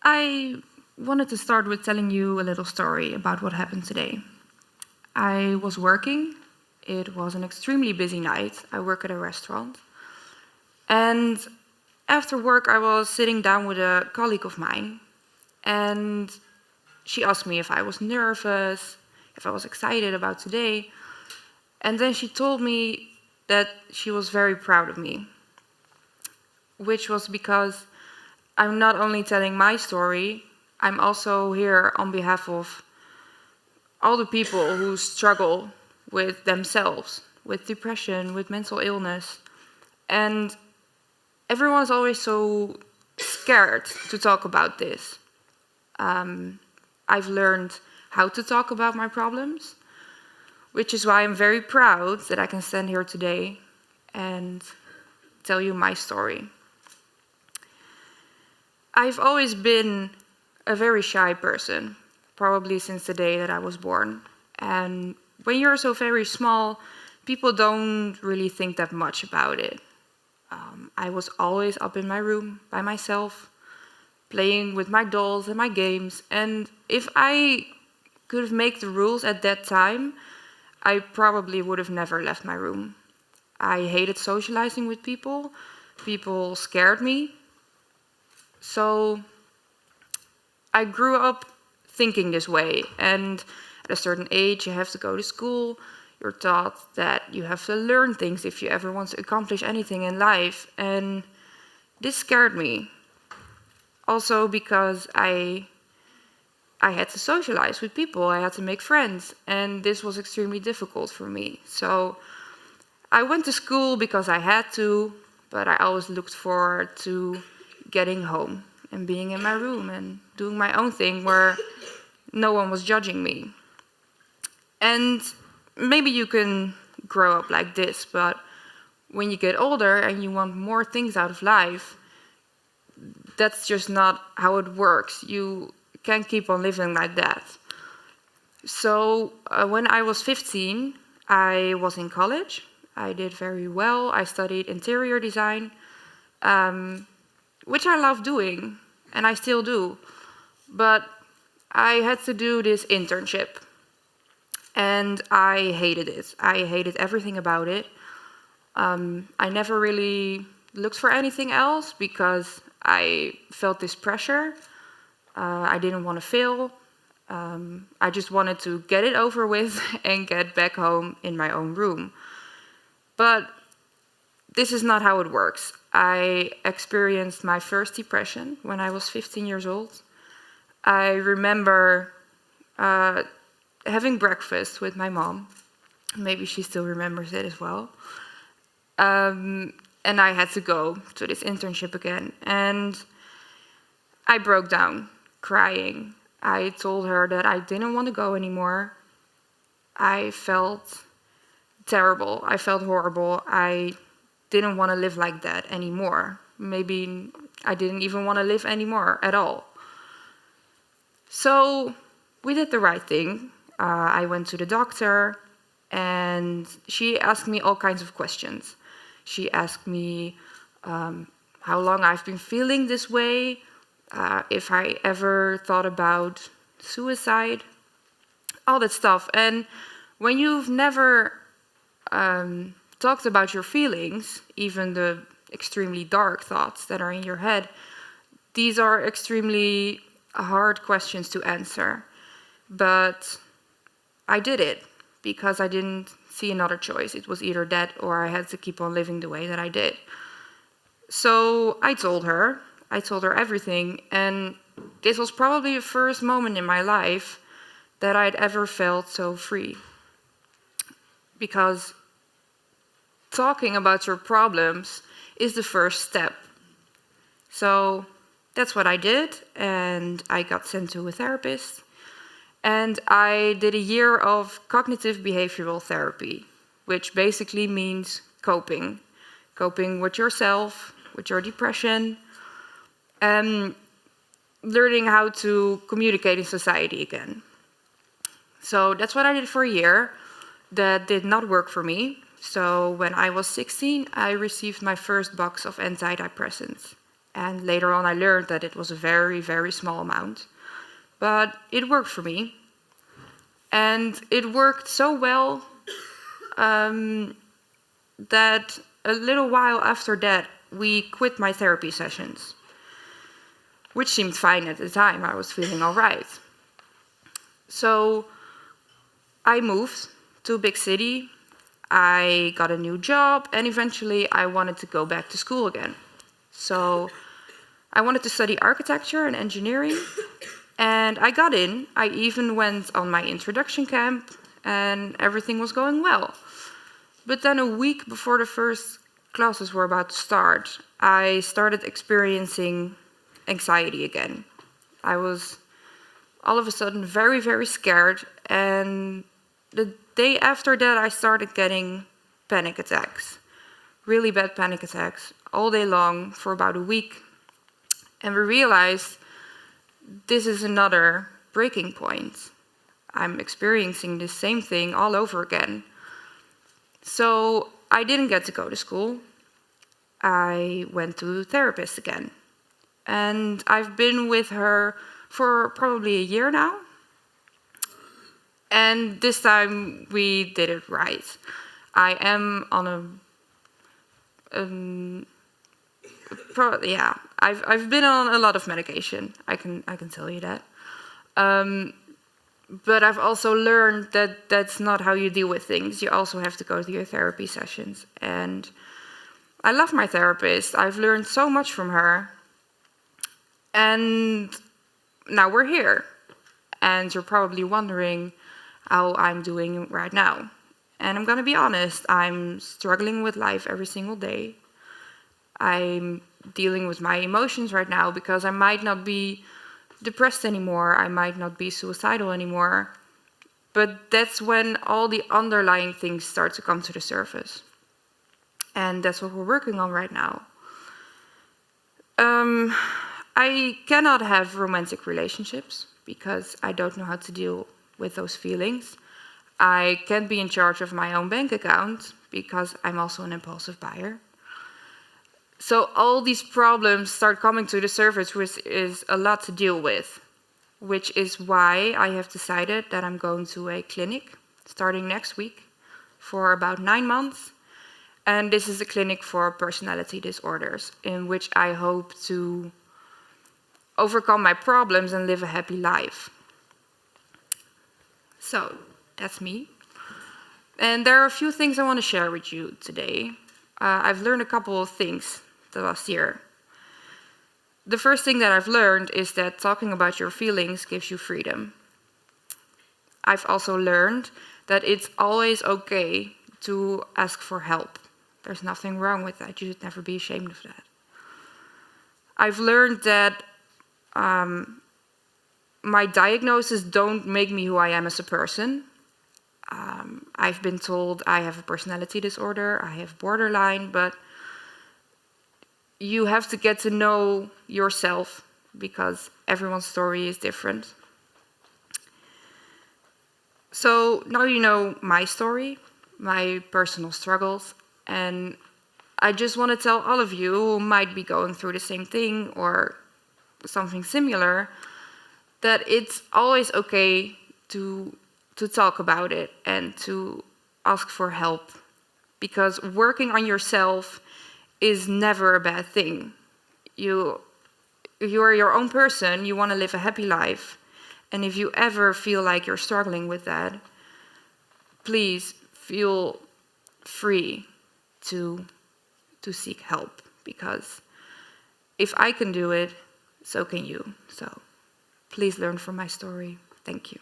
I wanted to start with telling you a little story about what happened today. I was working. It was an extremely busy night. I work at a restaurant. And after work, I was sitting down with a colleague of mine, and she asked me if I was nervous, if I was excited about today. And then she told me that she was very proud of me, which was because I'm not only telling my story, I'm also here on behalf of all the people who struggle with themselves, with depression, with mental illness. And everyone's always so scared to talk about this. I've learned how to talk about my problems, which is why I'm very proud that I can stand here today and tell you my story. I've always been a very shy person, probably since the day that I was born. And when you're so very small, people don't really think that much about it. I was always up in my room by myself, playing with my dolls and my games. And if I could have made the rules at that time, I probably would have never left my room. I hated socializing with people. People scared me. So I grew up thinking this way, and at a certain age you have to go to school. You're taught that you have to learn things if you ever want to accomplish anything in life, and this scared me. Also because I had to socialize with people, I had to make friends, and this was extremely difficult for me. So I went to school because I had to, but I always looked forward to getting home and being in my room and doing my own thing where no one was judging me. And maybe you can grow up like this, but when you get older and you want more things out of life, that's just not how it works. You can't keep on living like that. So when I was 15, I was in college. I did very well. I studied interior design, which I love doing, and I still do. But I had to do this internship, and I hated it. I hated everything about it. I never really looked for anything else because I felt this pressure. I didn't want to fail. I just wanted to get it over with and get back home in my own room. But this is not how it works. I experienced my first depression when I was 15 years old. I remember having breakfast with my mom. Maybe she still remembers it as well. And I had to go to this internship again. And I broke down, crying. I told her that I didn't want to go anymore. I felt terrible. I felt horrible. I didn't want to live like that anymore. Maybe I didn't even want to live anymore at all. So we did the right thing. I went to the doctor, and she asked me all kinds of questions. She asked me how long I've been feeling this way, if I ever thought about suicide, all that stuff. And when you've never talked about your feelings, even the extremely dark thoughts that are in your head, these are extremely hard questions to answer. But I did it because I didn't see another choice. It was either that or I had to keep on living the way that I did. So I told her everything, and this was probably the first moment in my life that I'd ever felt so free. Because talking about your problems is the first step. So that's what I did, and I got sent to a therapist. And I did a year of cognitive behavioral therapy, which basically means coping with yourself, with your depression, and learning how to communicate in society again. So that's what I did for a year. That did not work for me. So when I was 16, I received my first box of antidepressants. And later on I learned that it was a very, very small amount. But it worked for me. And it worked so well that a little while after that, we quit my therapy sessions, which seemed fine at the time. I was feeling all right. So I moved to a big city. I got a new job, and eventually I wanted to go back to school again. So I wanted to study architecture and engineering, and I got in. I even went on my introduction camp, and everything was going well. But then a week before the first classes were about to start, I started experiencing anxiety again. I was all of a sudden very, very scared, and the day after that I started getting panic attacks. Really bad panic attacks, all day long for about a week. And we realized this is another breaking point. I'm experiencing the same thing all over again. So I didn't get to go to school. I went to a therapist again. And I've been with her for probably a year now. And this time we did it right. I am on I've been on a lot of medication. I can tell you that. But I've also learned that that's not how you deal with things. You also have to go to your therapy sessions. And I love my therapist. I've learned so much from her. And now we're here. And you're probably wondering how I'm doing right now. And I'm gonna be honest, I'm struggling with life every single day. I'm dealing with my emotions right now because I might not be depressed anymore, I might not be suicidal anymore, but that's when all the underlying things start to come to the surface. And that's what we're working on right now. I cannot have romantic relationships because I don't know how to deal with those feelings. I can't be in charge of my own bank account because I'm also an impulsive buyer. So all these problems start coming to the surface, which is a lot to deal with, which is why I have decided that I'm going to a clinic starting next week for about 9 months. And this is a clinic for personality disorders in which I hope to overcome my problems and live a happy life. So that's me. And there are a few things I want to share with you today. I've learned a couple of things the last year. The first thing that I've learned is that talking about your feelings gives you freedom. I've also learned that it's always okay to ask for help. There's nothing wrong with that. You should never be ashamed of that. I've learned that my diagnoses don't make me who I am as a person. I've been told I have a personality disorder, I have borderline, but you have to get to know yourself because everyone's story is different. So now you know my story, my personal struggles, and I just want to tell all of you who might be going through the same thing or something similar that it's always okay to talk about it and to ask for help, because working on yourself is never a bad thing. You are your own person, you want to live a happy life, and if you ever feel like you're struggling with that, please feel free to seek help, because if I can do it, so can you. So please learn from my story. Thank you.